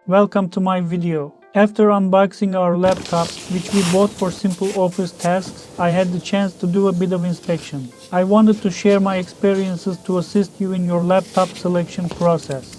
Welcome to my video. After unboxing our laptop, which we bought for simple office tasks, I had the chance to do a bit of inspection. I wanted to share my experiences to assist you in your laptop selection process.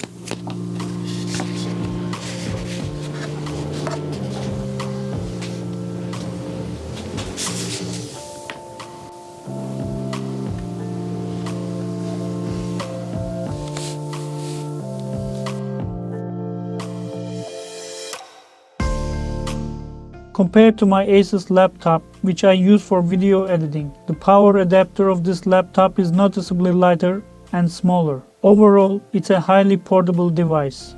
Compared to my Asus laptop, which I use for video editing, the power adapter of this laptop is noticeably lighter and smaller. Overall, it's a highly portable device.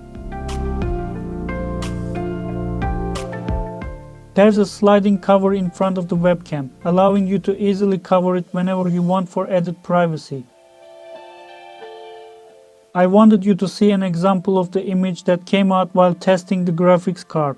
There's a sliding cover in front of the webcam, allowing you to easily cover it whenever you want for added privacy. I wanted you to see an example of the image that came out while testing the graphics card.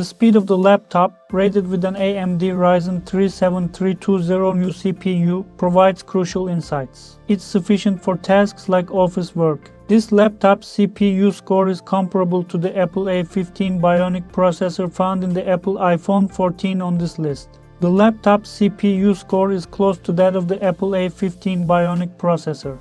The speed of the laptop, rated with an AMD Ryzen 37320 new CPU, provides crucial insights. It's sufficient for tasks like office work. This laptop's CPU score is comparable to the Apple A15 Bionic processor found in the Apple iPhone 14 on this list. The laptop's CPU score is close to that of the Apple A15 Bionic processor.